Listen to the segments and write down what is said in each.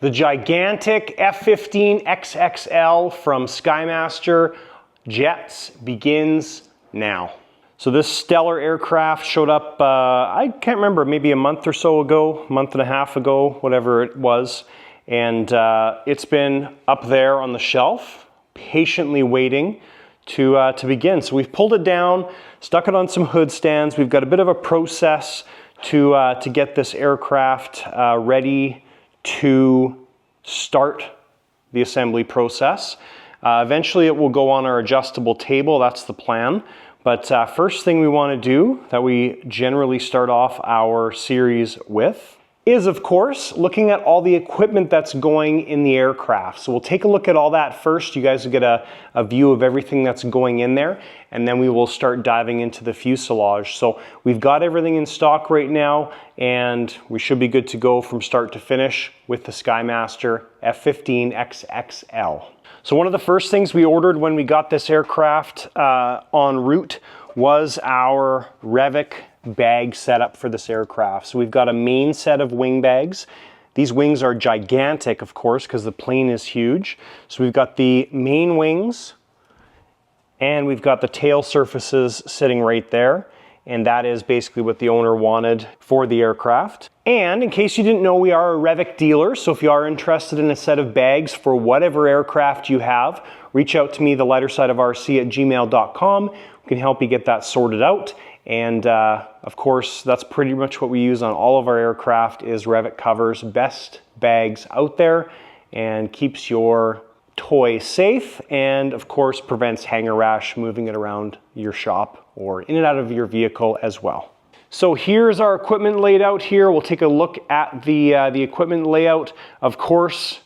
The gigantic F15 XXL from Skymaster Jets begins now. So this stellar aircraft showed up, I can't remember, maybe a month or so ago, month and a half ago, whatever it was. And it's been up there on the shelf, patiently waiting to begin. So we've pulled it down, stuck it on some hood stands. We've got a bit of a process to get this aircraft ready to start the assembly process. Eventually it will go on our adjustable table, that's the plan. But first thing we want to do, that we generally start off our series with, is of course looking at all the equipment that's going in the aircraft. So we'll take a look at all that first. You guys will get a view of everything that's going in there, and then we will start diving into the fuselage. So we've got everything in stock right now, and we should be good to go from start to finish with the Skymaster F15 XXL. So one of the first things we ordered when we got this aircraft en route was our Revic bag setup for this aircraft. So we've got a main set of wing bags. These wings are gigantic, of course, because the plane is huge. So we've got the main wings, and we've got the tail surfaces sitting right there. And that is basically what the owner wanted for the aircraft. And in case you didn't know, we are a Revic dealer, so if you are interested in a set of bags for whatever aircraft you have, reach out to me, thelightersideofrc@gmail.com. We can help you get that sorted out. And of course, that's pretty much what we use on all of our aircraft is Revic covers. Best bags out there, and keeps your toy safe, and of course prevents hanger rash moving it around your shop or in and out of your vehicle as well. So here's our equipment laid out here. We'll take a look at the equipment layout. Of course,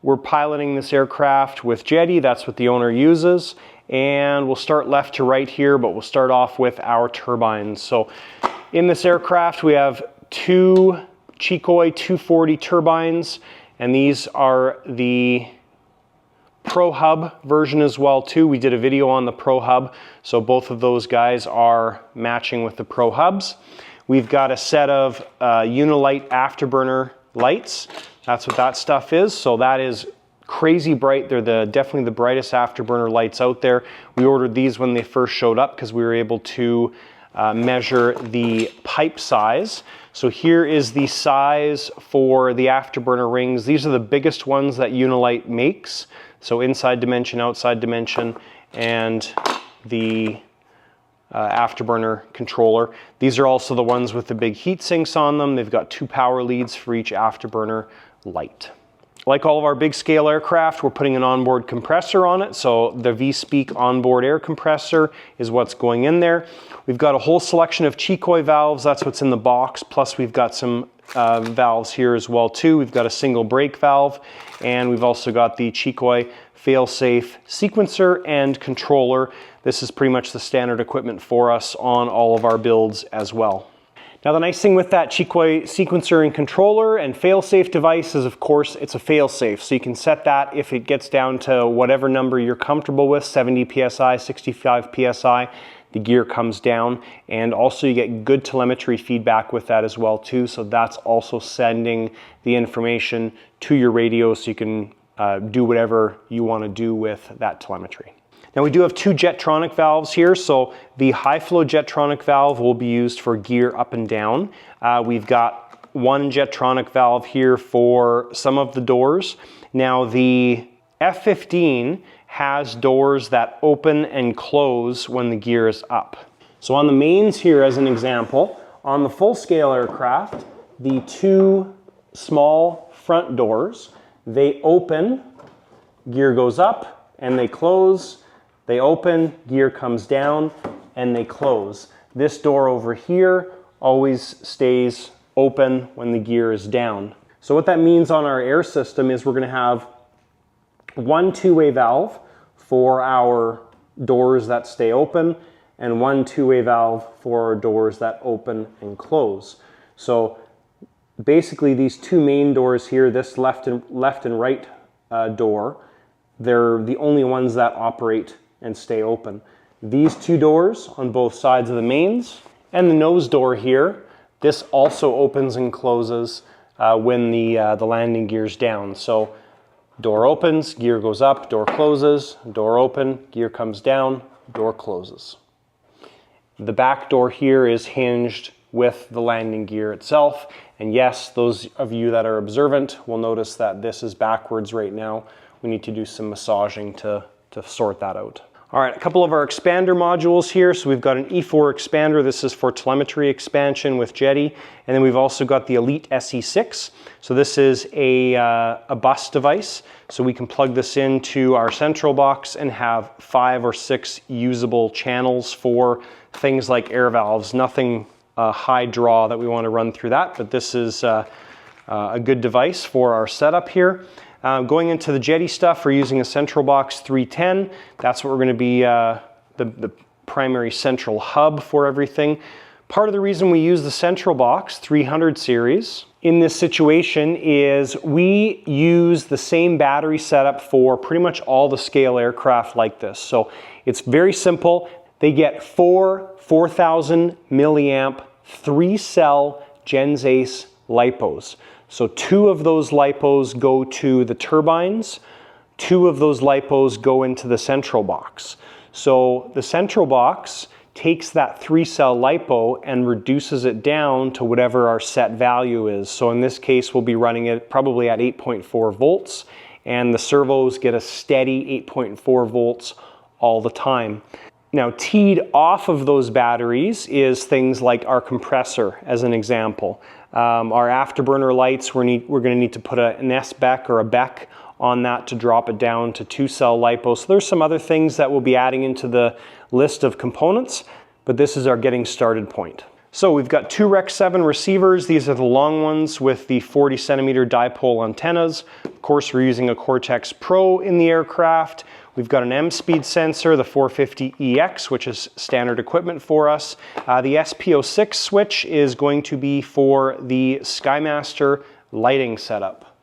we're piloting this aircraft with Jetty. That's what the owner uses. And we'll start left to right here, but we'll start off with our turbines. So in this aircraft, we have two Chikoi 240 turbines, and these are the Pro Hub version as well too. We did a video on the Pro Hub, so both of those guys are matching with the Pro Hubs. We've got a set of Unilight afterburner lights. That's what that stuff is. So that is crazy bright. They're definitely the brightest afterburner lights out there. We ordered these when they first showed up because we were able to measure the pipe size. So here is the size for the afterburner rings. These are the biggest ones that Unilight makes. So inside dimension, outside dimension, and the afterburner controller. These are also the ones with the big heat sinks on them. They've got 2 power leads for each afterburner light. Like all of our big scale aircraft, we're putting an onboard compressor on it. So the V-Speak onboard air compressor is what's going in there. We've got a whole selection of Chikoi valves. That's what's in the box. Plus we've got some valves here as well too. We've got a single brake valve, and we've also got the Chikoi fail-safe sequencer and controller. This is pretty much the standard equipment for us on all of our builds as well. Now the nice thing with that Chikoi sequencer and controller and fail-safe device is, of course, it's a fail-safe. So you can set that if it gets down to whatever number you're comfortable with, 70 PSI, 65 PSI, the gear comes down. And also you get good telemetry feedback with that as well too. So that's also sending the information to your radio so you can do whatever you want to do with that telemetry. Now we do have 2 Jetronic valves here. So the high flow Jetronic valve will be used for gear up and down. We've got 1 Jetronic valve here for some of the doors. Now the F15 has doors that open and close when the gear is up. So on the mains here, as an example, on the full scale aircraft, the 2 small front doors, they open, gear goes up, and they close. They open, gear comes down, and they close. This door over here always stays open when the gear is down. So what that means on our air system is we're going to have 1 two-way valve for our doors that stay open, and 1 two-way valve for our doors that open and close. So basically these 2 main doors here, this left and right door, they're the only ones that operate and stay open. These 2 doors on both sides of the mains, and the nose door here, this also opens and closes when the landing gear's down. So door opens, gear goes up, door closes, door open, gear comes down, door closes. The back door here is hinged with the landing gear itself. And yes, those of you that are observant will notice that this is backwards right now. We need to do some massaging to sort that out. All right, a couple of our expander modules here. So we've got an E4 expander. This is for telemetry expansion with Jetty. And then we've also got the Elite SE6. So this is a bus device. So we can plug this into our central box and have 5 or 6 usable channels for things like air valves. Nothing high draw that we want to run through that, but this is a good device for our setup here. Going into the Jetty stuff, we're using a Central Box 310. That's what we're going to be the primary central hub for everything. Part of the reason we use the Central Box 300 series in this situation is we use the same battery setup for pretty much all the scale aircraft like this. So it's very simple. They get 4 4,000 milliamp 3-cell Gens Ace LiPos. So 2 of those LiPos go to the turbines, 2 of those LiPos go into the central box. So the central box takes that 3-cell LiPo and reduces it down to whatever our set value is. So in this case, we'll be running it probably at 8.4 volts, and the servos get a steady 8.4 volts all the time. Now, teed off of those batteries is things like our compressor, as an example. Our afterburner lights, we're going to need to put an S-BEC or a BEC on that to drop it down to 2-cell LiPo. So there's some other things that we'll be adding into the list of components, but this is our getting started point. So we've got 2 Rec 7 receivers. These are the long ones with the 40 centimeter dipole antennas. Of course, we're using a Cortex Pro in the aircraft. We've got an M-speed sensor, the 450EX, which is standard equipment for us. The SP06 switch is going to be for the Skymaster lighting setup.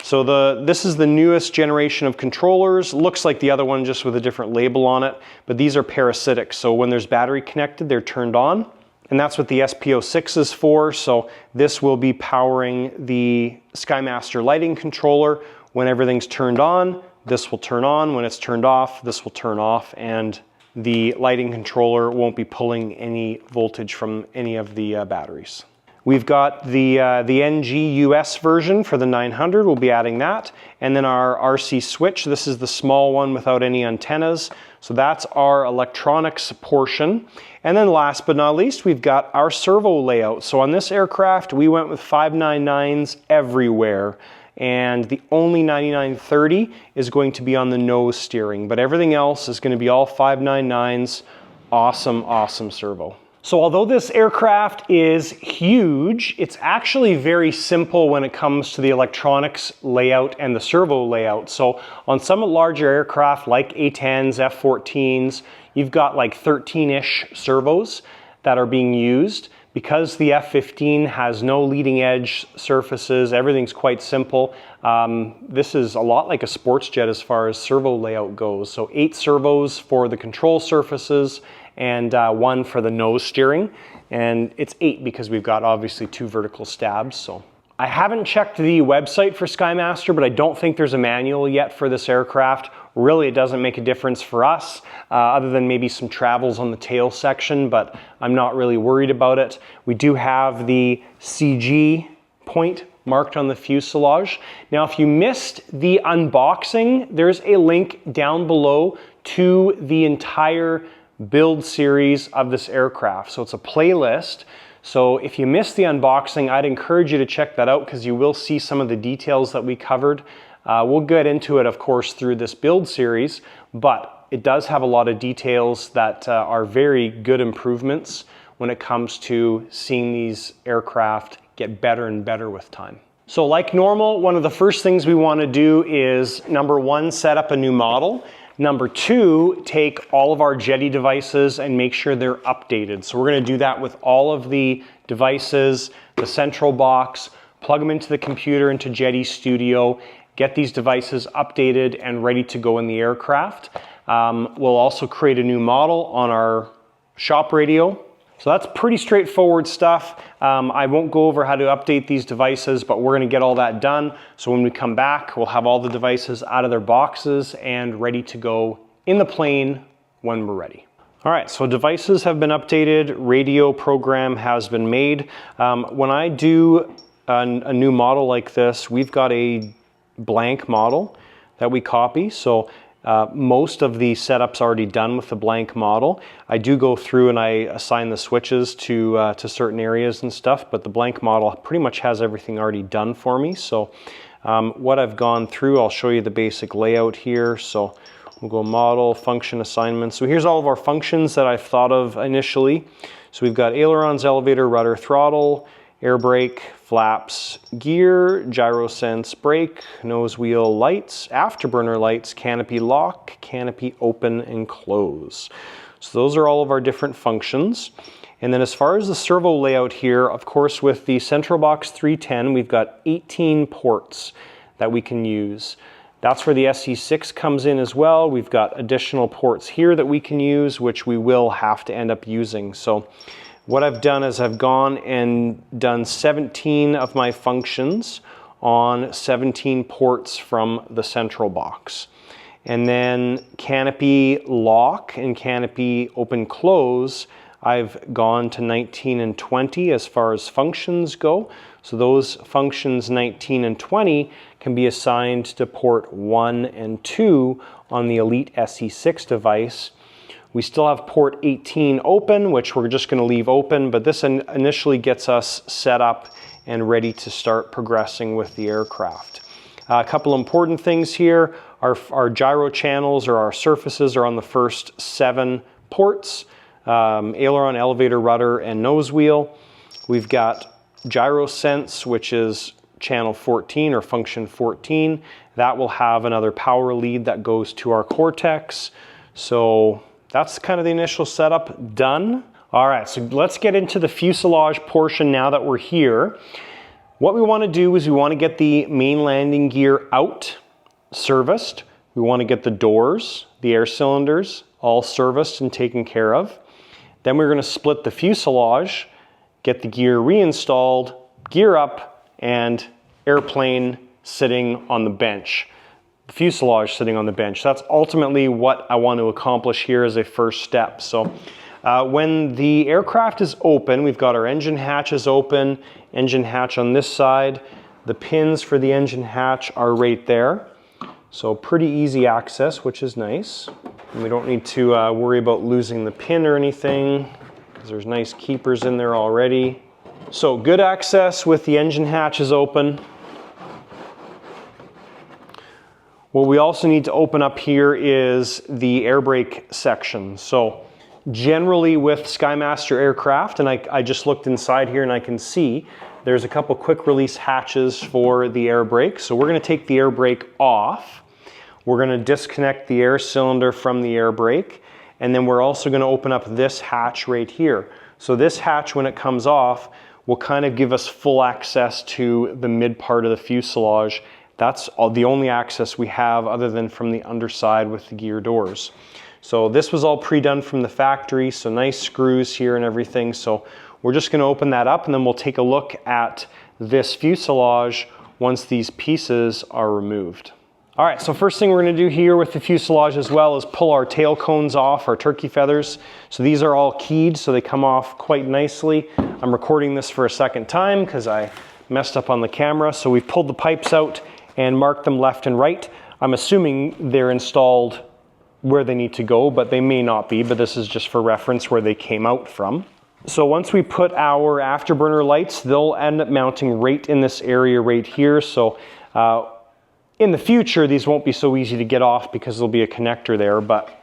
So this is the newest generation of controllers. Looks like the other one, just with a different label on it, but these are parasitic. So when there's battery connected, they're turned on. And that's what the SP06 is for. So this will be powering the Skymaster lighting controller. When everything's turned on, this will turn on. When it's turned off, this will turn off, and the lighting controller won't be pulling any voltage from any of the batteries. We've got the NG US version for the 900, we'll be adding that. And then our RC switch, this is the small one without any antennas. So that's our electronics portion. And then last but not least, we've got our servo layout. So on this aircraft, we went with 599s everywhere. And the only 9930 is going to be on the nose steering, but everything else is going to be all 599s. Awesome, awesome servo. So although this aircraft is huge, it's actually very simple when it comes to the electronics layout and the servo layout. So on some larger aircraft like A-10s, F-14s, you've got like 13-ish servos that are being used. Because the F15 has no leading edge surfaces, everything's quite simple. This is a lot like a sports jet as far as servo layout goes. So 8 servos for the control surfaces and 1 for the nose steering. And it's 8 because we've got obviously 2 vertical stabs. So I haven't checked the website for Skymaster, but I don't think there's a manual yet for this aircraft. Really, it doesn't make a difference for us, other than maybe some travels on the tail section, but I'm not really worried about it. We do have the CG point marked on the fuselage. Now, if you missed the unboxing, there's a link down below to the entire build series of this aircraft. So it's a playlist. So if you missed the unboxing, I'd encourage you to check that out because you will see some of the details that we covered. We'll get into it, of course, through this build series, but it does have a lot of details that are very good improvements when it comes to seeing these aircraft get better and better with time. So like normal, one of the first things we want to do is, number 1, set up a new model. Number 2, take all of our Jetty devices and make sure they're updated. So we're going to do that with all of the devices, the central box, plug them into the computer, into Jetty Studio, get these devices updated and ready to go in the aircraft. We'll also create a new model on our shop radio. So that's pretty straightforward stuff. I won't go over how to update these devices, but we're gonna get all that done. So when we come back, we'll have all the devices out of their boxes and ready to go in the plane when we're ready. All right, so devices have been updated, radio program has been made. When I do a new model like this, we've got a blank model that we copy. So most of the setup's already done with the blank model. I do go through and I assign the switches to certain areas and stuff, but the blank model pretty much has everything already done for me. So what I've gone through, I'll show you the basic layout here. So we'll go model, function assignments. So here's all of our functions that I've thought of initially. So we've got ailerons, elevator, rudder, throttle, air brake, flaps, gear, gyro sense, brake, nose wheel, lights, afterburner lights, canopy lock, canopy open and close. So those are all of our different functions. And then as far as the servo layout here, of course with the Central Box 310, we've got 18 ports that we can use. That's where the SE6 comes in as well. We've got additional ports here that we can use, which we will have to end up using. So what I've done is I've gone and done 17 of my functions on 17 ports from the Central Box. And then canopy lock and canopy open close, I've gone to 19 and 20 as far as functions go. So those functions 19 and 20 can be assigned to port 1 and 2 on the Elite SE6 device. We still have port 18 open, which we're just going to leave open, but this initially gets us set up and ready to start progressing with the aircraft. A couple important things here, our gyro channels or our surfaces are on the first 7 ports, aileron, elevator, rudder, and nose wheel. We've got gyro sense, which is channel 14 or function 14. That will have another power lead that goes to our Cortex. So that's kind of the initial setup done. All right, so let's get into the fuselage portion now that we're here. What we want to do is we want to get the main landing gear out, serviced. We want to get the doors, the air cylinders, all serviced and taken care of. Then we're going to split the fuselage, get the gear reinstalled, gear up, and airplane sitting on the bench. The fuselage sitting on the bench. That's ultimately what I want to accomplish here as a first step. So when the aircraft is open, we've got our engine hatches open, engine hatch on this side. The pins for the engine hatch are right there. So pretty easy access, which is nice. And we don't need to worry about losing the pin or anything, because there's nice keepers in there already. So good access with the engine hatches open. What we also need to open up here is the air brake section. So generally with Skymaster aircraft, and I just looked inside here and I can see there's a couple quick release hatches for the air brake. So we're going to take the air brake off. We're going to disconnect the air cylinder from the air brake. And then we're also going to open up this hatch right here. So this hatch, when it comes off, will kind of give us full access to the mid part of the fuselage. That's the only access we have other than from the underside with the gear doors. So this was all pre-done from the factory, so nice screws here and everything. So we're just going to open that up and then we'll take a look at this fuselage once these pieces are removed. All right, so first thing we're going to do here with the fuselage as well is pull our tail cones off, our turkey feathers. So these are all keyed, so they come off quite nicely. I'm recording this for a second time because I messed up on the camera. So we've pulled the pipes out and marked them left and right. I'm assuming they're installed where they need to go, but they may not be, but this is just for reference where they came out from. So once we put our afterburner lights, they'll end up mounting right in this area right here. So in the future, these won't be so easy to get off because there'll be a connector there, but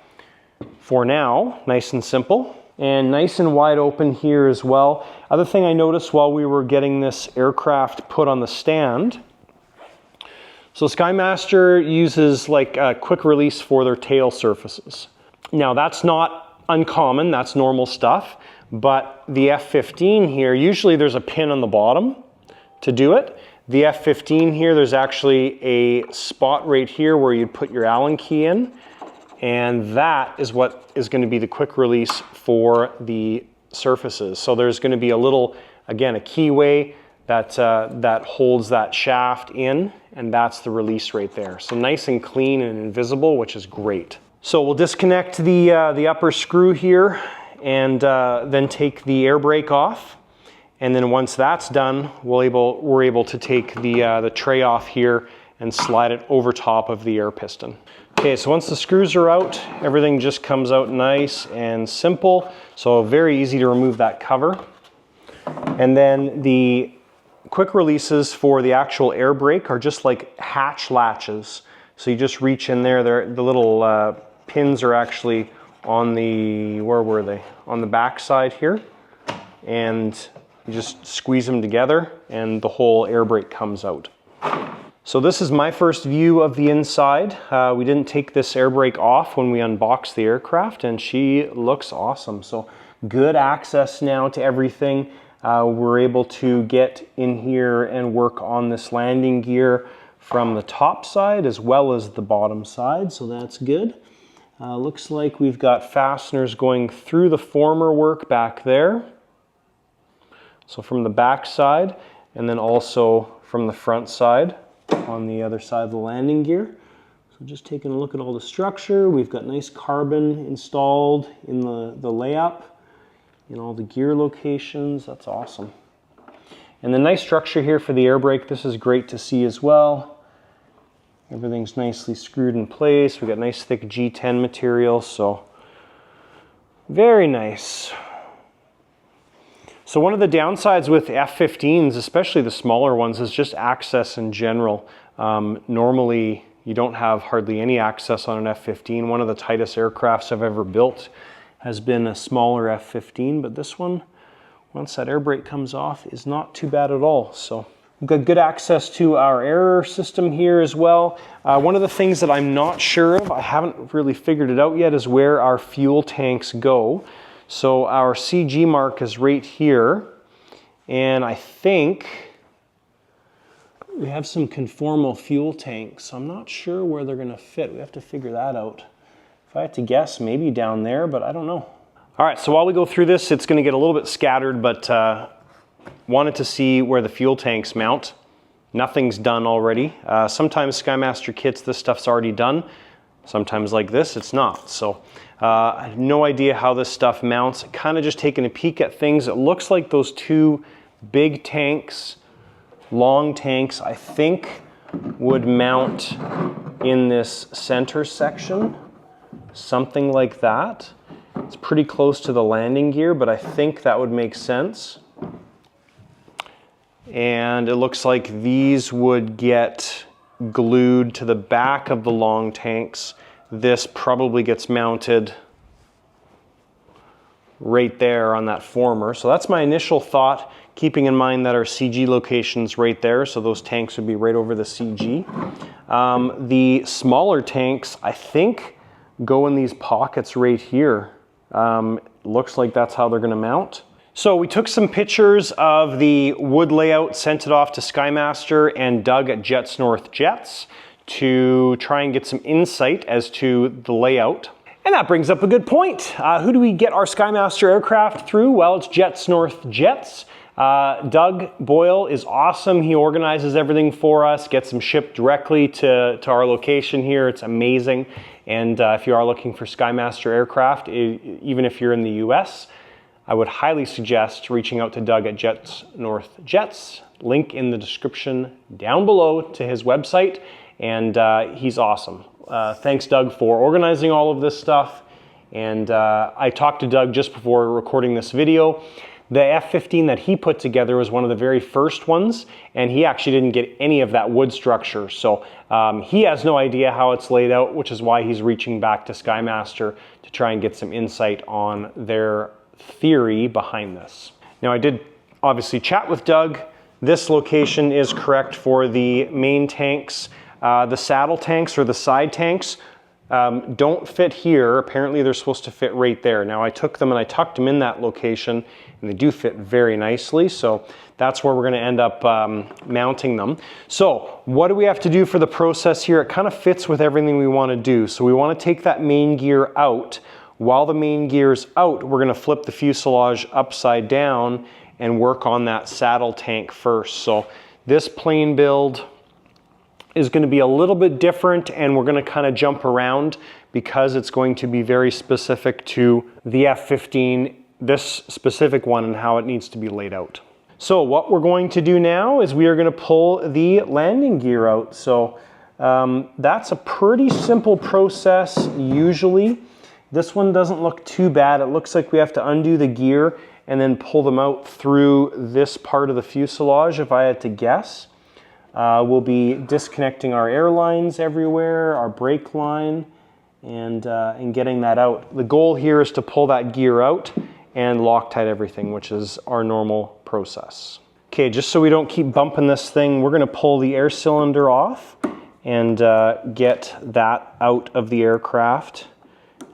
for now, nice and simple. And nice and wide open here as well. Other thing I noticed while we were getting this aircraft put on the stand, so Skymaster uses like a quick release for their tail surfaces. Now that's not uncommon, that's normal stuff, but the F15 here, usually there's a pin on the bottom to do it. The F15 here, there's actually a spot right here where you'd put your Allen key in, and that is what is going to be the quick release for the surfaces. So there's going to be a little again, a keyway that, that holds that shaft in, and that's the release right there. So nice and clean and invisible, which is great. So we'll disconnect the upper screw here and then take the air brake off. And then once that's done, we're able to take the tray off here and slide it over top of the air piston. Okay, so once the screws are out, everything just comes out nice and simple. So very easy to remove that cover. And then the quick releases for the actual air brake are just like hatch latches. So you just reach in there, the little pins are actually on the, where were they? On the back side here. And you just squeeze them together and the whole air brake comes out. So this is my first view of the inside. We didn't take this air brake off when we unboxed the aircraft, and she looks awesome. So good access now to everything. We're able to get in here and work on this landing gear from the top side as well as the bottom side, so that's good. Looks like we've got fasteners going through the former work back there. So from the back side, and then also from the front side on the other side of the landing gear. So just taking a look at all the structure, we've got nice carbon installed in the layup, in all the gear locations. That's awesome. And the nice structure here for the air brake, this is great to see as well. Everything's nicely screwed in place. We've got nice thick G10 material, so very nice. So one of the downsides with F15s, especially the smaller ones, is just access in general. Normally, you don't have hardly any access on an F15. One of the tightest aircrafts I've ever built has been a smaller F15, but this one, once that air brake comes off, is not too bad at all. So we've got good access to our air system here as well. One of the things that I'm not sure of, I haven't really figured it out yet, is where our fuel tanks go. So our CG mark is right here, and I think we have some conformal fuel tanks. So I'm not sure where they're gonna fit. We have to figure that out. If I had to guess, maybe down there, but I don't know. All right, so while we go through this, it's gonna get a little bit scattered, but wanted to see where the fuel tanks mount. Nothing's done already. Sometimes Skymaster kits, this stuff's already done. Sometimes like this, it's not. So I have no idea how this stuff mounts. Kind of just taking a peek at things. It looks like those two big tanks, long tanks, I think would mount in this center section. Something like that. It's pretty close to the landing gear, but I think that would make sense. And it looks like these would get glued to the back of the long tanks. This probably gets mounted right there on that former. So that's my initial thought, keeping in mind that our CG location's right there, so those tanks would be right over the CG. The smaller tanks, I think, go in these pockets right here. Looks like that's how they're gonna mount. So we took some pictures of the wood layout, sent it off to Skymaster and Doug at Jets North Jets to try and get some insight as to the layout. And that brings up a good point. Who do we get our Skymaster aircraft through? Well, it's Jets North Jets. Doug Boyle is awesome. He organizes everything for us, gets them shipped directly to our location here. It's amazing. And if you are looking for Skymaster aircraft, even if you're in the US, I would highly suggest reaching out to Doug at Jets North Jets. Link in the description down below to his website, and he's awesome. Thanks, Doug, for organizing all of this stuff. And I talked to Doug just before recording this video. The F15 that he put together was one of the very first ones, and he actually didn't get any of that wood structure. So he has no idea how it's laid out, which is why he's reaching back to Skymaster to try and get some insight on their theory behind this. Now, I did obviously chat with Doug. This location is correct for the main tanks. The saddle tanks or the side tanks don't fit here. Apparently they're supposed to fit right there. Now I took them and I tucked them in that location, and they do fit very nicely. So that's where we're gonna end up mounting them. So what do we have to do for the process here? It kind of fits with everything we wanna do. So we wanna take that main gear out. While the main gear is out, we're gonna flip the fuselage upside down and work on that saddle tank first. So this plane build is going to be a little bit different, and we're going to kind of jump around because it's going to be very specific to the F15, this specific one, and how it needs to be laid out. So what we're going to do now is we are going to pull the landing gear out. So that's a pretty simple process usually. This one doesn't look too bad. It looks like we have to undo the gear and then pull them out through this part of the fuselage, if I had to guess. We'll be disconnecting our air lines everywhere, our brake line, and getting that out. The goal here is to pull that gear out and Loctite everything, which is our normal process. Okay, just so we don't keep bumping this thing, we're gonna pull the air cylinder off and get that out of the aircraft.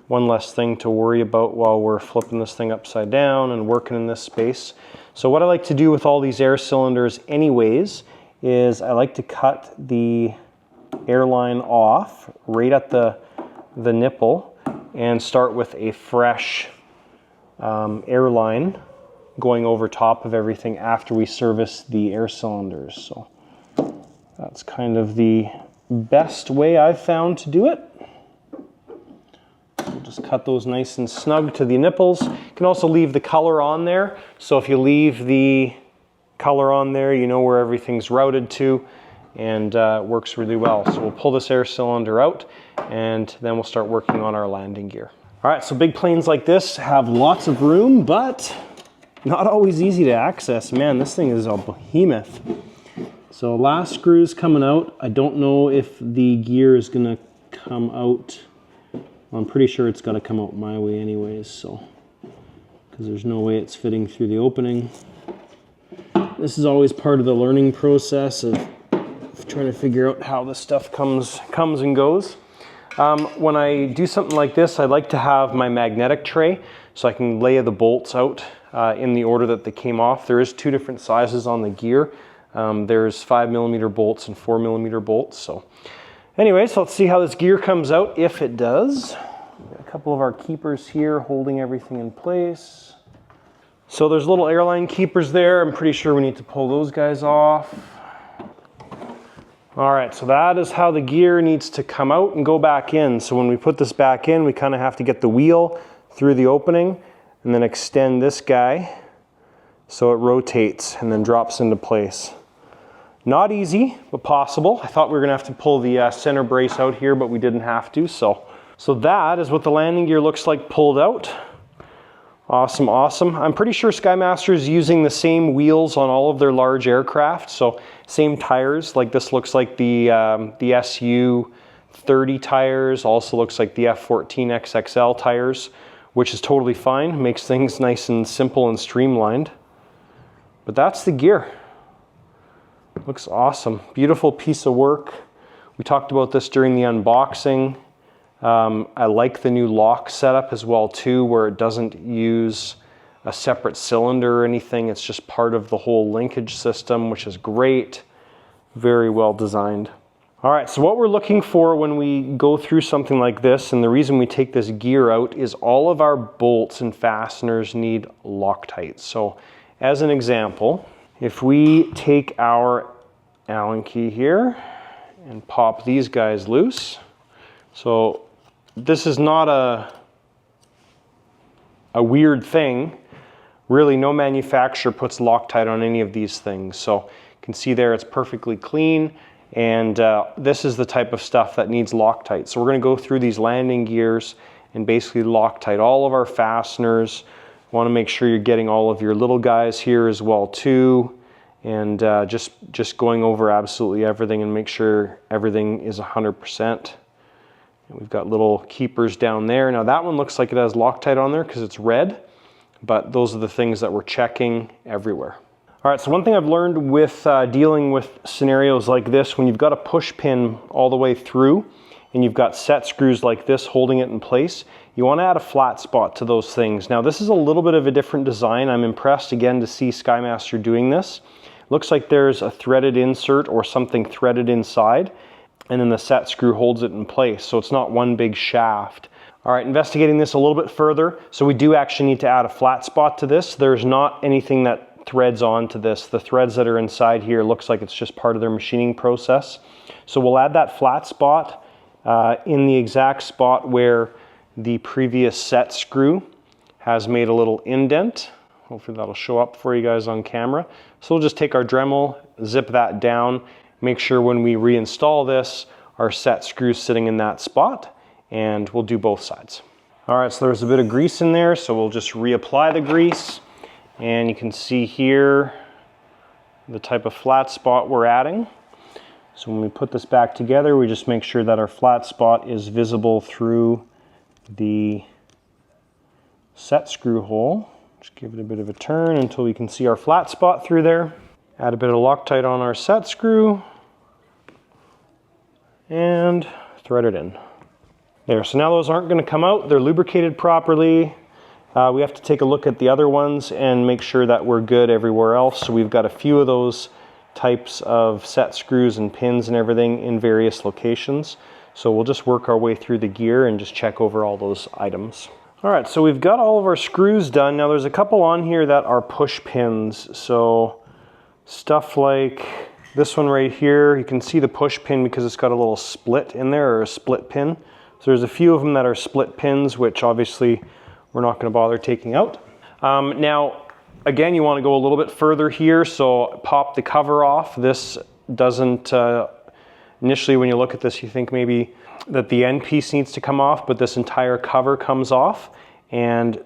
One less thing to worry about while we're flipping this thing upside down and working in this space. So what I like to do with all these air cylinders anyways is I like to cut the airline off right at the nipple and start with a fresh airline going over top of everything after we service the air cylinders. So that's kind of the best way I've found to do it. We'll just cut those nice and snug to the nipples. You can also leave the color on there. So if you leave the color on there, you know where everything's routed to, and it works really well. So we'll pull this air cylinder out and then we'll start working on our landing gear. All right, so big planes like this have lots of room, but not always easy to access. Man, this thing is a behemoth. So last screw's coming out. I don't know if the gear is gonna come out. I'm pretty sure it's gotta come out my way anyways, so, because there's no way it's fitting through the opening. This is always part of the learning process of trying to figure out how this stuff comes and goes. When I do something like this, I like to have my magnetic tray so I can lay the bolts out in the order that they came off. There is two different sizes on the gear. There's 5mm bolts and 4mm bolts. So anyways, let's see how this gear comes out, if it does. Got a couple of our keepers here holding everything in place. So there's little airline keepers there. I'm pretty sure we need to pull those guys off. All right, so that is how the gear needs to come out and go back in. So when we put this back in, we kind of have to get the wheel through the opening and then extend this guy so it rotates and then drops into place. Not easy, but possible. I thought we were gonna have to pull the center brace out here, but we didn't have to. So that is what the landing gear looks like pulled out. Awesome, awesome. I'm pretty sure Skymaster is using the same wheels on all of their large aircraft, so same tires. Like this looks like the SU-30 tires, also looks like the F15 XXL tires, which is totally fine. Makes things nice and simple and streamlined. But that's the gear. Looks awesome. Beautiful piece of work. We talked about this during the unboxing. I like the new lock setup as well too, where it doesn't use a separate cylinder or anything. It's just part of the whole linkage system, which is great. Very well designed. All right, so what we're looking for when we go through something like this, and the reason we take this gear out, is all of our bolts and fasteners need Loctite. So as an example, if we take our Allen key here and pop these guys loose, so this is not a weird thing. Really, no manufacturer puts Loctite on any of these things. So you can see there it's perfectly clean, and this is the type of stuff that needs Loctite. So we're going to go through these landing gears and basically Loctite all of our fasteners. Want to make sure you're getting all of your little guys here as well too, and just going over absolutely everything and make sure everything is 100%. We've got little keepers down there. Now that one looks like it has Loctite on there because it's red, but those are the things that we're checking everywhere. All right, so one thing I've learned with dealing with scenarios like this, when you've got a push pin all the way through and you've got set screws like this holding it in place, you want to add a flat spot to those things. Now this is a little bit of a different design. I'm impressed again to see Skymaster doing this. Looks like there's a threaded insert or something threaded inside, and then the set screw holds it in place, so it's not one big shaft. All right, investigating this a little bit further, so we do actually need to add a flat spot to this. There's not anything that threads onto this. The threads that are inside here looks like it's just part of their machining process. So we'll add that flat spot in the exact spot where the previous set screw has made a little indent. Hopefully that'll show up for you guys on camera. So we'll just take our Dremel, zip that down, make sure when we reinstall this, our set screw's sitting in that spot, and we'll do both sides. All right, so there's a bit of grease in there, so we'll just reapply the grease. And you can see here the type of flat spot we're adding. So when we put this back together, we just make sure that our flat spot is visible through the set screw hole. Just give it a bit of a turn until we can see our flat spot through there. Add a bit of Loctite on our set screw and thread it in. There, so now those aren't going to come out. They're lubricated properly. We have to take a look at the other ones and make sure that we're good everywhere else. So we've got a few of those types of set screws and pins and everything in various locations. So we'll just work our way through the gear and just check over all those items. All right, so we've got all of our screws done. Now there's a couple on here that are push pins. So stuff like this one right here, you can see the push pin because it's got a little split in there, or a split pin. So there's a few of them that are split pins, which obviously we're not going to bother taking out. Now, again, you want to go a little bit further here, so pop the cover off. This doesn't, initially when you look at this, you think maybe that the end piece needs to come off, but this entire cover comes off, and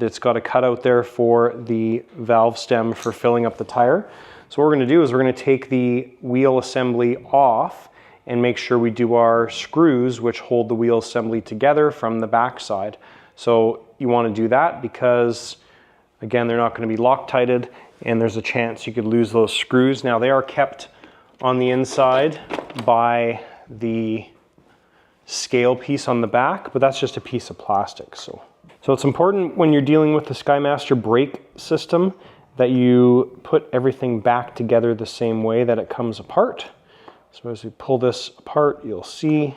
it's got a cutout there for the valve stem for filling up the tire. So what we're going to do is we're going to take the wheel assembly off and make sure we do our screws which hold the wheel assembly together from the back side. So you want to do that because, again, they're not going to be Loctited, and there's a chance you could lose those screws. Now they are kept on the inside by the scale piece on the back, but that's just a piece of plastic. So it's important when you're dealing with the Skymaster brake system that you put everything back together the same way that it comes apart. So as we pull this apart, you'll see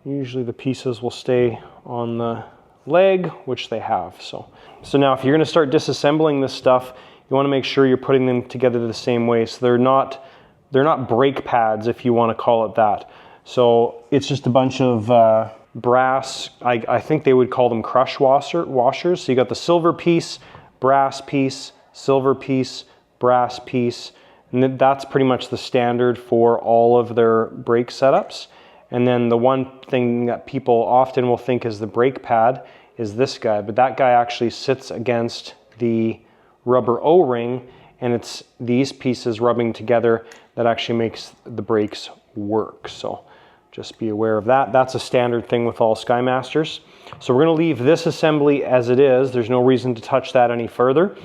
usually the pieces will stay on the leg, which they have. So now if you're going to start disassembling this stuff, you want to make sure you're putting them together the same way. So they're not brake pads, if you want to call it that. So it's just a bunch of brass, I think they would call them crush washers. So you got the silver piece, brass piece, silver piece, brass piece, and that's pretty much the standard for all of their brake setups. And then the one thing that people often will think is the brake pad is this guy, but that guy actually sits against the rubber O-ring, and it's these pieces rubbing together that actually makes the brakes work. So just be aware of that. That's a standard thing with all Skymasters. So we're going to leave this assembly as it is. There's no reason to touch that any further.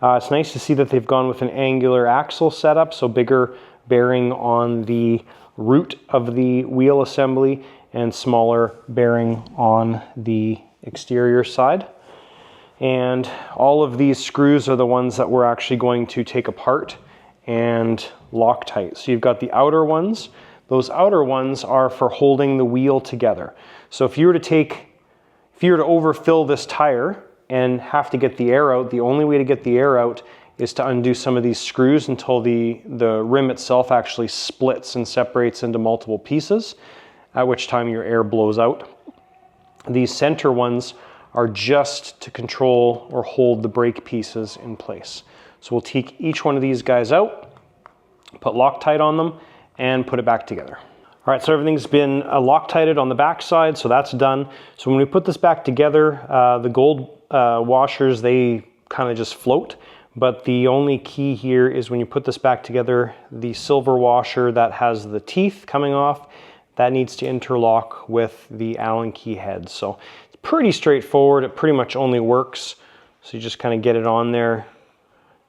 It's nice to see that they've gone with an angular axle setup, so bigger bearing on the root of the wheel assembly and smaller bearing on the exterior side. And all of these screws are the ones that we're actually going to take apart and Loctite. So you've got the outer ones. Those outer ones are for holding the wheel together. So if you were to overfill this tire and have to get the air out, the only way to get the air out is to undo some of these screws until the rim itself actually splits and separates into multiple pieces, at which time your air blows out. These center ones are just to control or hold the brake pieces in place. So we'll take each one of these guys out, put Loctite on them, and put it back together. All right, so everything's been Loctited on the back side, so that's done. So when we put this back together, the gold washers, they kind of just float, but the only key here is when you put this back together, the silver washer that has the teeth coming off, that needs to interlock with the Allen key head. So it's pretty straightforward. It pretty much only works. So you just kind of get it on there.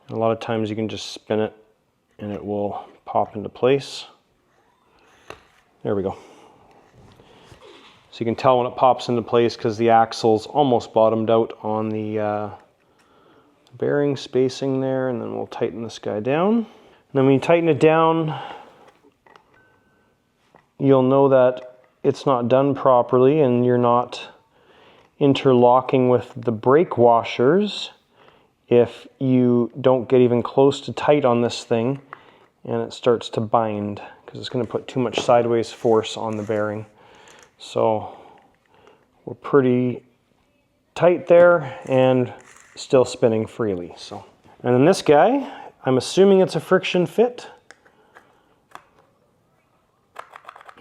And a lot of times you can just spin it and it will pop into place. There we go. So you can tell when it pops into place because the axle's almost bottomed out on the bearing spacing there, and then we'll tighten this guy down. And then when you tighten it down, you'll know that it's not done properly and you're not interlocking with the brake washers. if you don't get even close to tight on this thing and it starts to bind, because it's going to put too much sideways force on the bearing. So we're pretty tight there and still spinning freely. So, and then this guy, I'm assuming it's a friction fit.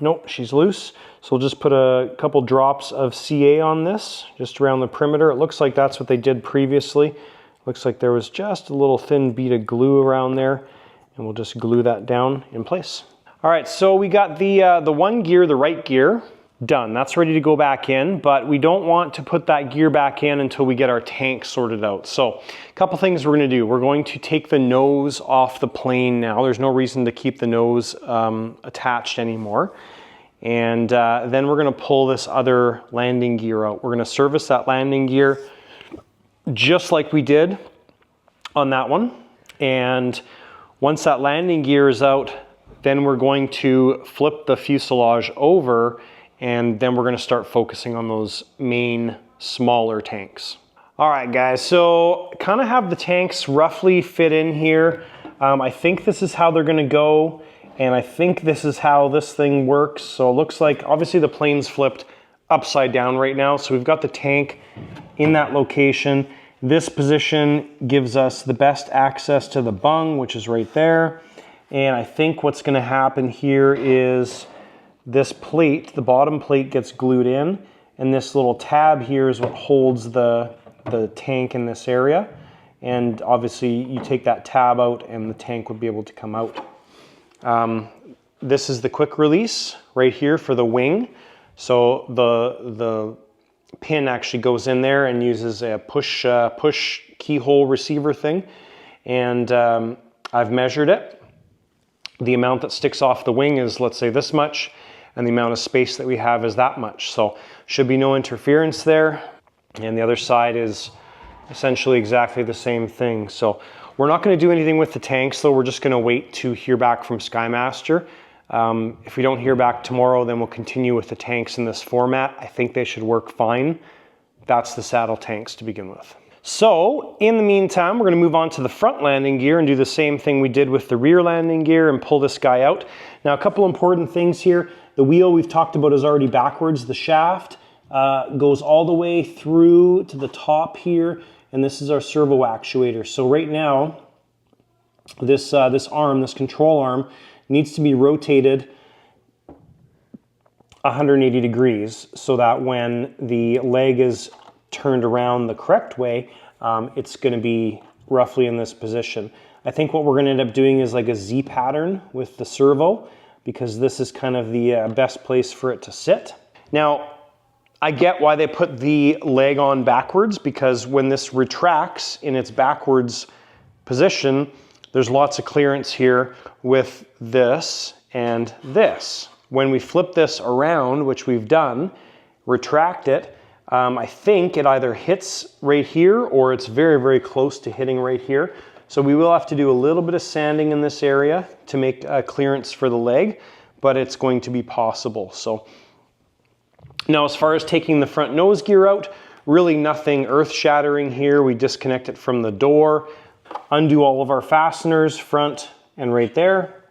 Nope, she's loose. So we'll just put a couple drops of CA on this, just around the perimeter. It looks like that's what they did previously. Looks like there was just a little thin bead of glue around there, and we'll just glue that down in place. All right, so we got the one gear, the right gear, done. That's ready to go back in, but we don't want to put that gear back in until we get our tank sorted out. So a couple things we're gonna do. We're going to take the nose off the plane now. There's no reason to keep the nose attached anymore. And then we're gonna pull this other landing gear out. We're gonna service that landing gear just like we did on that one. And once that landing gear is out, then we're going to flip the fuselage over, and then we're going to start focusing on those main smaller tanks. All right, guys, so kind of have the tanks roughly fit in here. I think this is how they're going to go, and I think this is how this thing works. So it looks like, obviously the plane's flipped upside down right now, so we've got the tank in that location. This position gives us the best access to the bung, which is right there. And I think what's going to happen here is this plate, the bottom plate, gets glued in, and this little tab here is what holds the tank in this area. And obviously you take that tab out and the tank would be able to come out. This is the quick release right here for the wing. So the pin actually goes in there and uses a push keyhole receiver thing. And I've measured it. The amount that sticks off the wing is, let's say, this much, and the amount of space that we have is that much. So should be no interference there. And the other side is essentially exactly the same thing. So we're not going to do anything with the tanks, though. We're just going to wait to hear back from Skymaster. If we don't hear back tomorrow, then we'll continue with the tanks in this format. I think they should work fine. That's the saddle tanks to begin with. So in the meantime, we're going to move on to the front landing gear and do the same thing we did with the rear landing gear and pull this guy out. Now, a couple important things here. The wheel we've talked about is already backwards. The shaft goes all the way through to the top here, and this is our servo actuator. So right now, this arm, this control arm, needs to be rotated 180 degrees so that when the leg is turned around the correct way, it's going to be roughly in this position. I think what we're going to end up doing is like a Z pattern with the servo, because this is kind of the best place for it to sit. Now, I get why they put the leg on backwards, because when this retracts in its backwards position, there's lots of clearance here with this and this. When we flip this around, which we've done, retract it, I think it either hits right here or it's very, very close to hitting right here. So we will have to do a little bit of sanding in this area to make a clearance for the leg, but it's going to be possible. So now, as far as taking the front nose gear out, really nothing earth-shattering here. We disconnect it from the door, undo all of our fasteners, front and right there,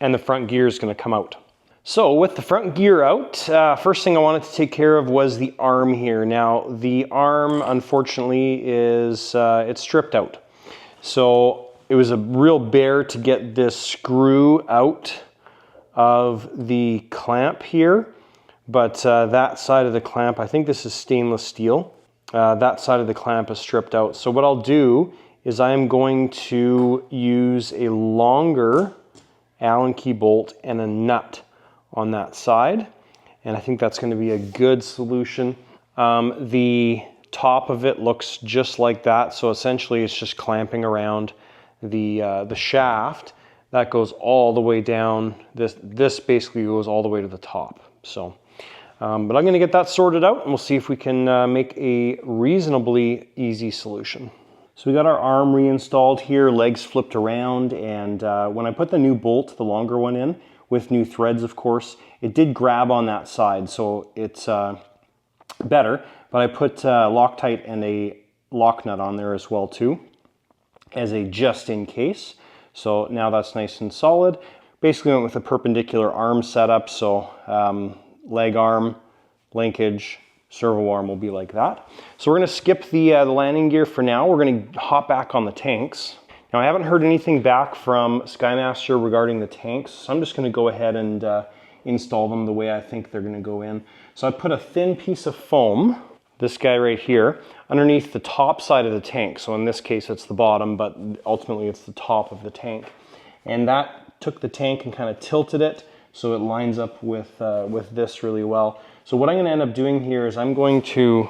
and the front gear is going to come out. So with the front gear out, first thing I wanted to take care of was the arm here. Now the arm, unfortunately, is it's stripped out. So it was a real bear to get this screw out of the clamp here, but that side of the clamp, I think this is stainless steel, that side of the clamp is stripped out. So what I'll do is I'm going to use a longer Allen key bolt and a nut on that side, and I think that's going to be a good solution. The top of it looks just like that, so essentially it's just clamping around the shaft that goes all the way down. This basically goes all the way to the top. So, but I'm going to get that sorted out, and we'll see if we can make a reasonably easy solution. So we got our arm reinstalled here, legs flipped around, and when I put the new bolt, the longer one in, with new threads, of course, it did grab on that side, so it's better, but I put Loctite and a lock nut on there as well too. as a just in case. So now that's nice and solid. Basically went with a perpendicular arm setup, so leg arm, linkage, servo arm will be like that. So we're going to skip the landing gear for now. We're going to hop back on the tanks. Now I haven't heard anything back from Skymaster regarding the tanks, so I'm just going to go ahead and install them the way I think they're going to go in. So I put a thin piece of foam, this guy right here, underneath the top side of the tank. So in this case it's the bottom, but ultimately it's the top of the tank. And that took the tank and kind of tilted it so it lines up with this really well. So what I'm going to end up doing here is I'm going to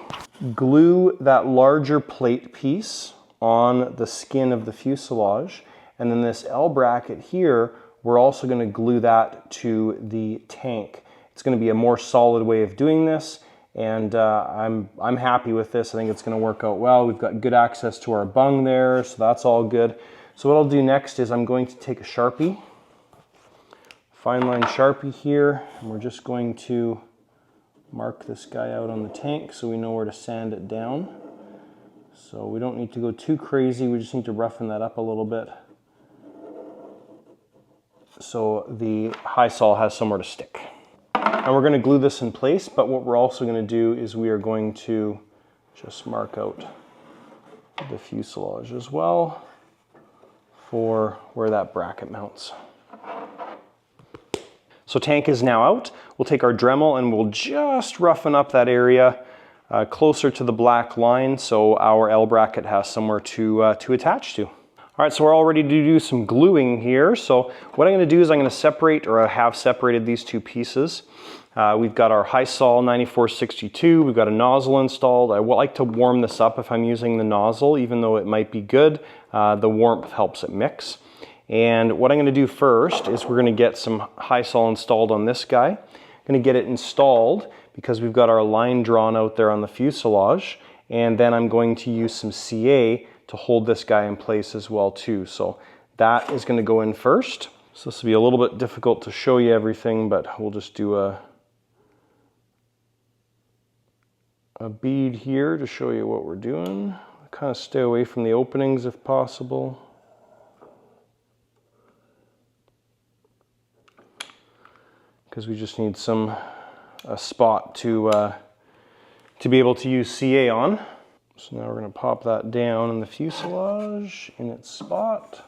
glue that larger plate piece on the skin of the fuselage, and then this L bracket here, we're also going to glue that to the tank. It's going to be a more solid way of doing this, and I'm happy with this. I think it's going to work out well. We've got good access to our bung there, so that's all good. So what I'll do next is I'm going to take a Sharpie, fine line Sharpie here, and we're just going to mark this guy out on the tank so we know where to sand it down. So we don't need to go too crazy, we just need to roughen that up a little bit so the high sol has somewhere to stick. And we're going to glue this in place, but what we're also going to do is we are going to just mark out the fuselage as well for where that bracket mounts. So tank is now out. We'll take our Dremel and we'll just roughen up that area closer to the black line so our L bracket has somewhere to attach to. All right, so we're all ready to do some gluing here. So what I'm going to do is I'm going to separate, or I have separated these two pieces. We've got our high sol 9462. We've got a nozzle installed. I like to warm this up if I'm using the nozzle, even though it might be good. The warmth helps it mix. And what I'm going to do first is we're going to get some high sol installed on this guy. I'm going to get it installed because we've got our line drawn out there on the fuselage, and then I'm going to use some CA to hold this guy in place as well too. So that is going to go in first. So this will be a little bit difficult to show you everything, but we'll just do a bead here to show you what we're doing. Kind of stay away from the openings if possible. Because we just need a spot to be able to use CA on. So now we're going to pop that down in the fuselage in its spot.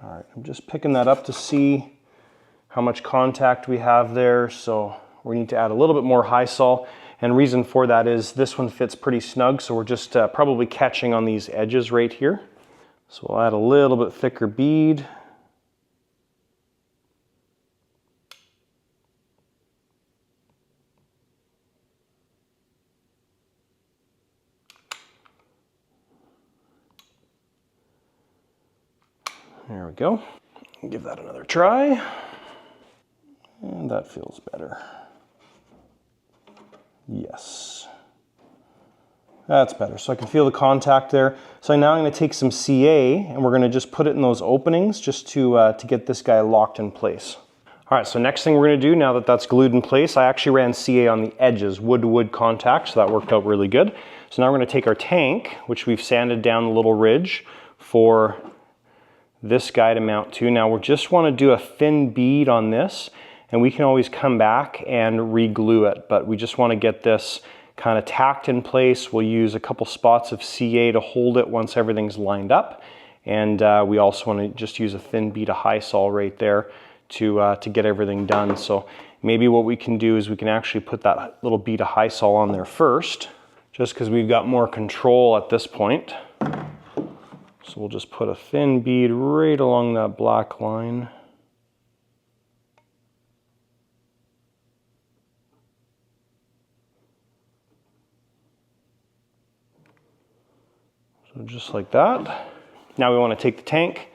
All right, I'm just picking that up to see how much contact we have there. So we need to add a little bit more high sol. And reason for that is this one fits pretty snug, so we're just probably catching on these edges right here. So we'll add a little bit thicker bead. There we go. Give that another try. And that feels better. Yes. That's better. So I can feel the contact there. So now I'm going to take some CA and we're going to just put it in those openings just to get this guy locked in place. All right, so next thing we're going to do now that that's glued in place, I actually ran CA on the edges, wood-to-wood contact, so that worked out really good. So now we're going to take our tank, which we've sanded down the little ridge for this guy to mount to. Now we just want to do a thin bead on this, and we can always come back and re-glue it, but we just want to get this kind of tacked in place. We'll use a couple spots of CA to hold it once everything's lined up, and we also want to just use a thin bead of high sol right there to get everything done. So maybe what we can do is we can actually put that little bead of high sol on there first, just because we've got more control at this point. So we'll just put a thin bead right along that black line. So just like that. Now we want to take the tank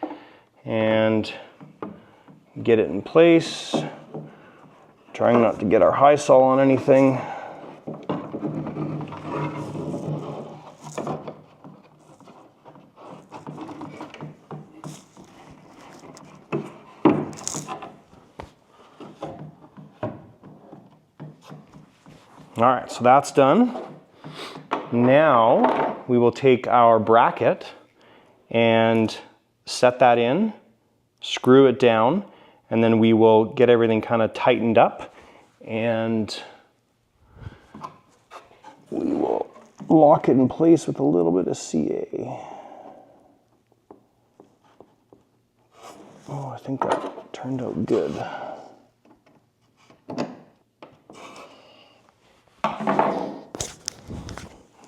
and get it in place. Trying not to get our high sol on anything. All right, so that's done. Now we will take our bracket and set that in, screw it down, and then we will get everything kind of tightened up, and we will lock it in place with a little bit of CA. Oh, I think that turned out good.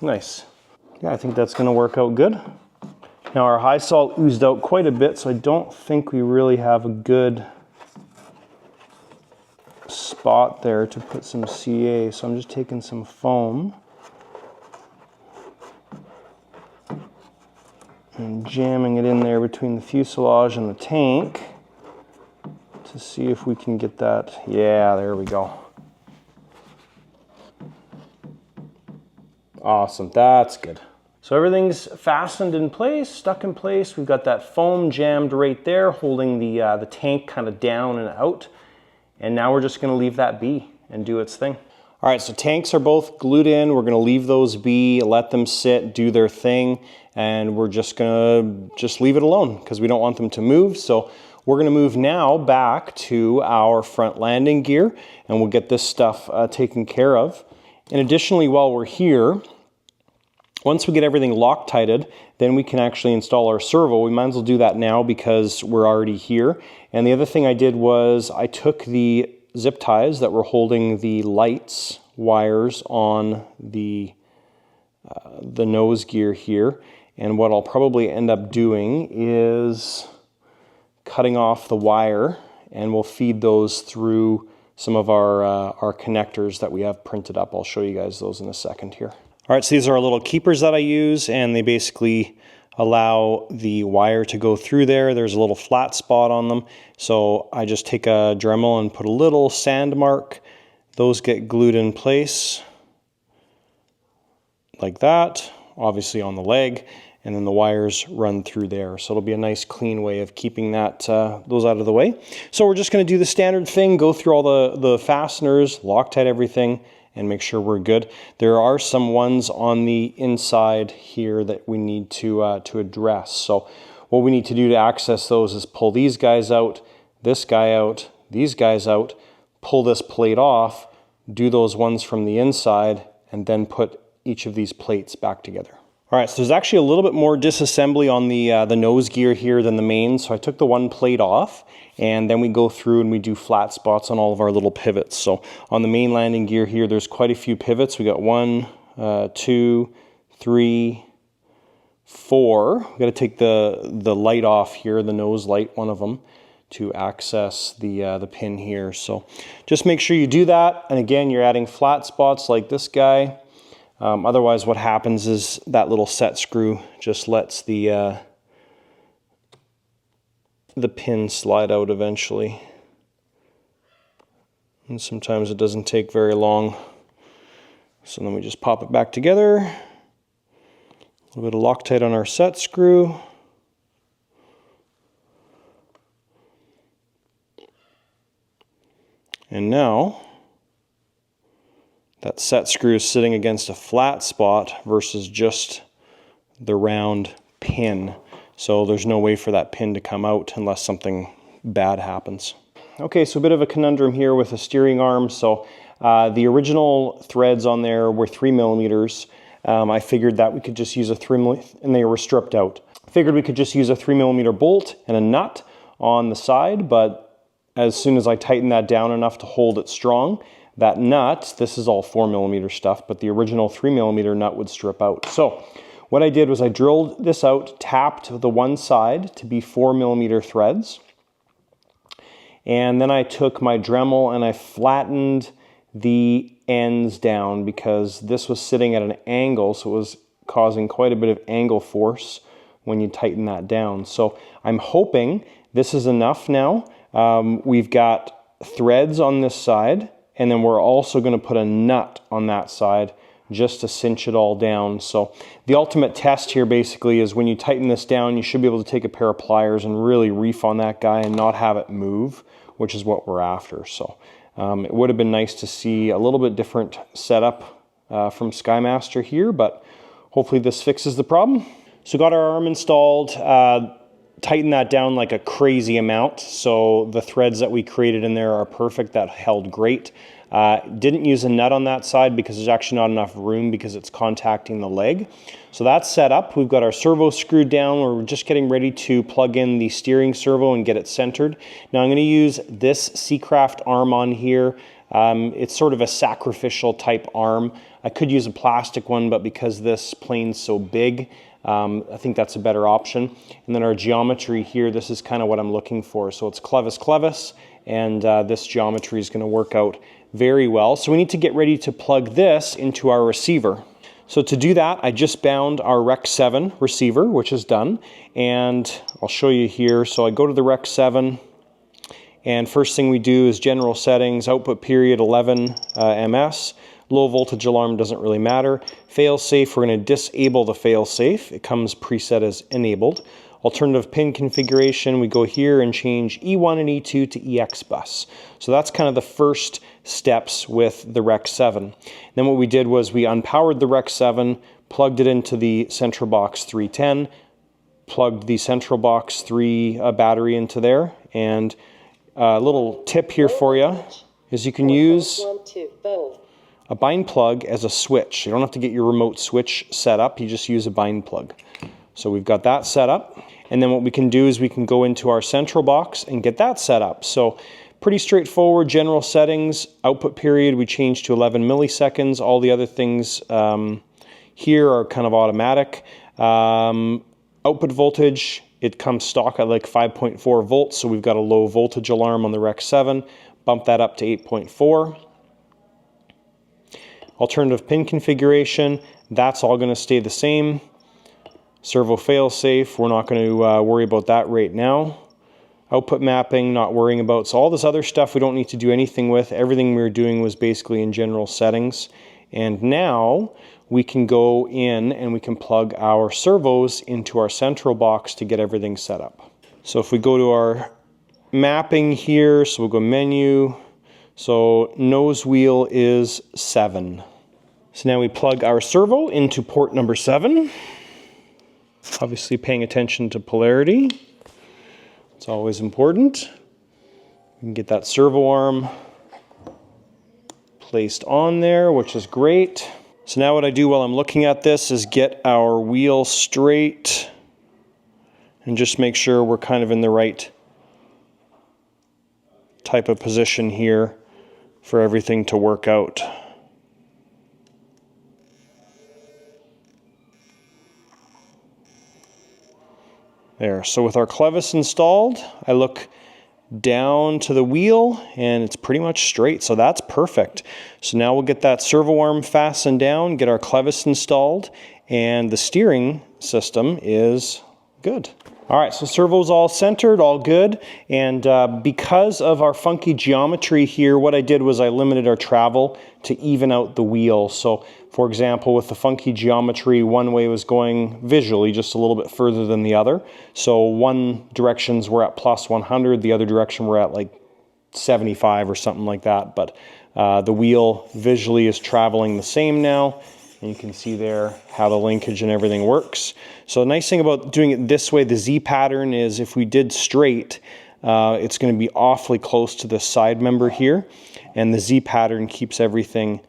Nice. Yeah, I think that's going to work out good. Now our high salt oozed out quite a bit, so I don't think we really have a good spot there to put some CA. So I'm just taking some foam and jamming it in there between the fuselage and the tank to see if we can get that. Yeah, there we go. Awesome, that's good. So everything's fastened in place, stuck in place. We've got that foam jammed right there, holding the tank kind of down and out. And now we're just gonna leave that be and do its thing. All right, so tanks are both glued in. We're gonna leave those be, let them sit, do their thing, and we're just gonna leave it alone because we don't want them to move. So we're gonna move now back to our front landing gear, and we'll get this stuff taken care of. And additionally, while we're here, once we get everything Loctited, then we can actually install our servo. We might as well do that now because we're already here. And the other thing I did was I took the zip ties that were holding the lights wires on the nose gear here. And what I'll probably end up doing is cutting off the wire, and we'll feed those through some of our connectors that we have printed up. I'll show you guys those in a second here. All right, so these are our little keepers that I use, and they basically allow the wire to go through there. There's a little flat spot on them. So I just take a Dremel and put a little sand mark. Those get glued in place like that, obviously on the leg, and then the wires run through there. So it'll be a nice clean way of keeping that those out of the way. So we're just gonna do the standard thing, go through all the fasteners, Loctite everything, and make sure we're good. There are some ones on the inside here that we need to address. So what we need to do to access those is pull these guys out, this guy out, these guys out, pull this plate off, do those ones from the inside, and then put each of these plates back together. All right, so there's actually a little bit more disassembly on the nose gear here than the main. So I took the one plate off, and then we go through and we do flat spots on all of our little pivots. So on the main landing gear here, there's quite a few pivots. We got 1, 2, 3, 4. We got to take the light off here, the nose light, one of them, to access the pin here. So just make sure you do that. And again, you're adding flat spots like this guy. Otherwise, what happens is that little set screw just lets the pin slide out eventually. And sometimes it doesn't take very long. So then we just pop it back together. A little bit of Loctite on our set screw. And now that set screw is sitting against a flat spot versus just the round pin. So there's no way for that pin to come out unless something bad happens. Okay, so a bit of a conundrum here with a steering arm. So the original threads on there were 3mm. I figured that we could just use a 3mm, and they were stripped out. Figured we could just use a 3mm bolt and a nut on the side, but as soon as I tightened that down enough to hold it strong, that nut, this is all 4mm stuff, but the original 3mm nut would strip out. So what I did was I drilled this out, tapped the one side to be 4mm threads. And then I took my Dremel and I flattened the ends down because this was sitting at an angle, so it was causing quite a bit of angle force when you tighten that down. So I'm hoping this is enough now. We've got threads on this side, and then we're also going to put a nut on that side just to cinch it all down. So the ultimate test here basically is when you tighten this down, you should be able to take a pair of pliers and really reef on that guy and not have it move, which is what we're after. So it would have been nice to see a little bit different setup from Skymaster here, but hopefully this fixes the problem. So got our arm installed, tightened that down like a crazy amount. So the threads that we created in there are perfect. That held great. Didn't use a nut on that side because there's actually not enough room because it's contacting the leg. So that's set up. We've got our servo screwed down. We're just getting ready to plug in the steering servo and get it centered. Now I'm going to use this Seacraft arm on here. It's sort of a sacrificial type arm. I could use a plastic one, but because this plane's so big, I think that's a better option. And then our geometry here, this is kind of what I'm looking for. So it's clevis, and this geometry is going to work out very well. So we need to get ready to plug this into our receiver. So to do that, I just bound our Rec 7 receiver, which is done. And I'll show you here. So I go to the Rec 7, and first thing we do is general settings, output period 11 ms. Low voltage alarm doesn't really matter. Fail safe, we're going to disable the fail safe. It comes preset as enabled. Alternative pin configuration, we go here and change E1 and E2 to EX bus. So that's kind of the first steps with the Rec 7. Then what we did was we unpowered the Rec 7, plugged it into the Central Box 310, plugged the Central Box 3 battery into there, and a little tip here for you is you can use a bind plug as a switch. You don't have to get your remote switch set up, you just use a bind plug. So we've got that set up, and then what we can do is we can go into our central box and get that set up. So pretty straightforward. General settings, output period, we change to 11 milliseconds. All the other things here are kind of automatic. Output voltage, it comes stock at like 5.4 volts, so we've got a low voltage alarm on the Rec 7. Bump that up to 8.4. Alternative pin configuration, that's all going to stay the same. Servo fail-safe, we're not going to worry about that right now. Output mapping, not worrying about. So all this other stuff we don't need to do anything with. Everything we were doing was basically in general settings. And now we can go in and we can plug our servos into our central box to get everything set up. So if we go to our mapping here, so we'll go menu. So nose wheel is 7. So now we plug our servo into port number 7. Obviously paying attention to polarity. It's always important. We can get that servo arm placed on there, which is great. So now what I do while I'm looking at this is get our wheel straight and just make sure we're kind of in the right type of position here for everything to work out. There, so with our clevis installed, I look down to the wheel and it's pretty much straight, so that's perfect. So now we'll get that servo arm fastened down, get our clevis installed, and the steering system is good. All right, so servo's all centered, all good, and because of our funky geometry here, what I did was I limited our travel to even out the wheel. So, for example, with the funky geometry, one way was going visually just a little bit further than the other. So one directions were at plus 100, the other direction we're at like 75 or something like that, but the wheel visually is traveling the same now. And you can see there how the linkage and everything works. So the nice thing about doing it this way, the Z pattern, is if we did straight, it's going to be awfully close to the side member here. And the Z pattern keeps everything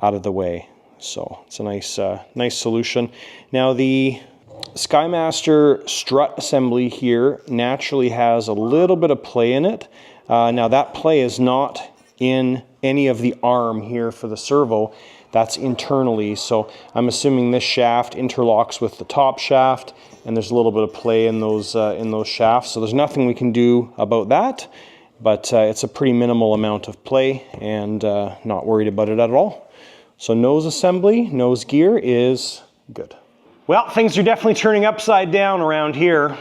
out of the way. So it's a nice solution. Now the Skymaster strut assembly here naturally has a little bit of play in it. Now that play is not in any of the arm here for the servo. That's internally, so I'm assuming this shaft interlocks with the top shaft, and there's a little bit of play in those shafts. So there's nothing we can do about that, but it's a pretty minimal amount of play, and not worried about it at all. So nose assembly, nose gear is good. Well, things are definitely turning upside down around here.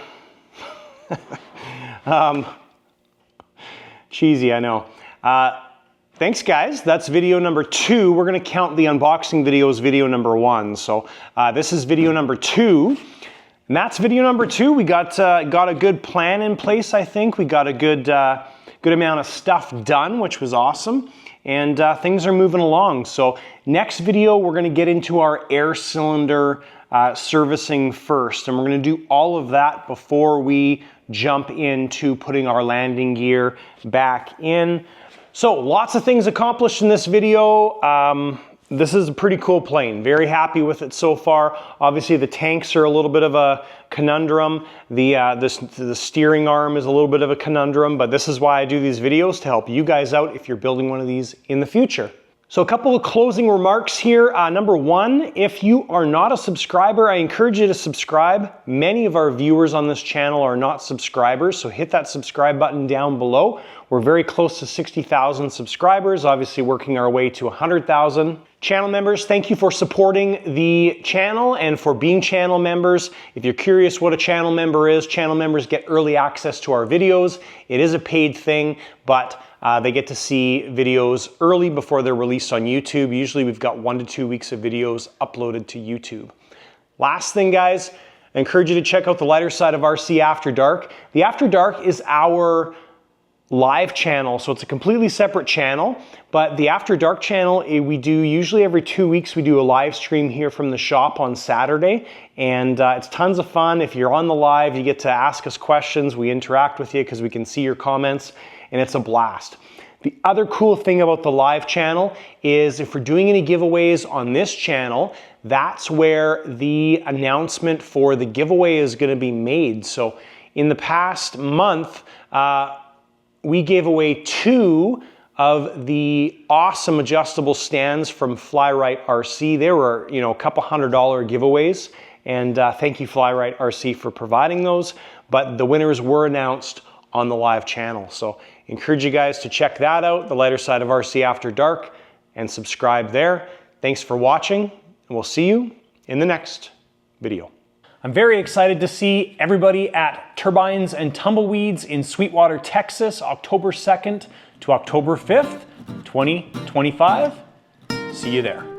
Cheesy, I know. Thanks guys, that's video number 2. We're gonna count the unboxing video as video number 1. So this is video number 2. And that's video number 2. We got a good plan in place, I think. We got a good amount of stuff done, which was awesome. And things are moving along. So next video, we're gonna get into our air cylinder servicing first. And we're gonna do all of that before we jump into putting our landing gear back in. So lots of things accomplished in this video. This is a pretty cool plane. Very happy with it so far. Obviously the tanks are a little bit of a conundrum. The steering arm is a little bit of a conundrum, but this is why I do these videos, to help you guys out if you're building one of these in the future. So a couple of closing remarks here. Number 1, if you are not a subscriber, I encourage you to subscribe. Many of our viewers on this channel are not subscribers, so hit that subscribe button down below. We're very close to 60,000 subscribers, obviously working our way to 100,000. Channel members, thank you for supporting the channel and for being channel members. If you're curious what a channel member is, channel members get early access to our videos. It is a paid thing, but they get to see videos early before they're released on YouTube. Usually we've got 1 to 2 weeks of videos uploaded to YouTube. Last thing, guys, I encourage you to check out the Lighter Side of RC After Dark. The After Dark is our live channel, so it's a completely separate channel, but the After Dark channel, we do usually every 2 weeks, we do a live stream here from the shop on Saturday, and it's tons of fun. If you're on the live, you get to ask us questions, we interact with you because we can see your comments, and it's a blast. The other cool thing about the live channel is if we're doing any giveaways on this channel, that's where the announcement for the giveaway is going to be made. So in the past month, we gave away 2 of the awesome adjustable stands from Fly-Rite RC. They were, a couple $100 giveaways, and thank you Fly-Rite RC for providing those. But the winners were announced on the live channel. So encourage you guys to check that out, the Lighter Side of RC After Dark, and subscribe there. Thanks for watching, and we'll see you in the next video. I'm very excited to see everybody at Turbines and Tumbleweeds in Sweetwater, Texas, October 2nd to October 5th, 2025. See you there.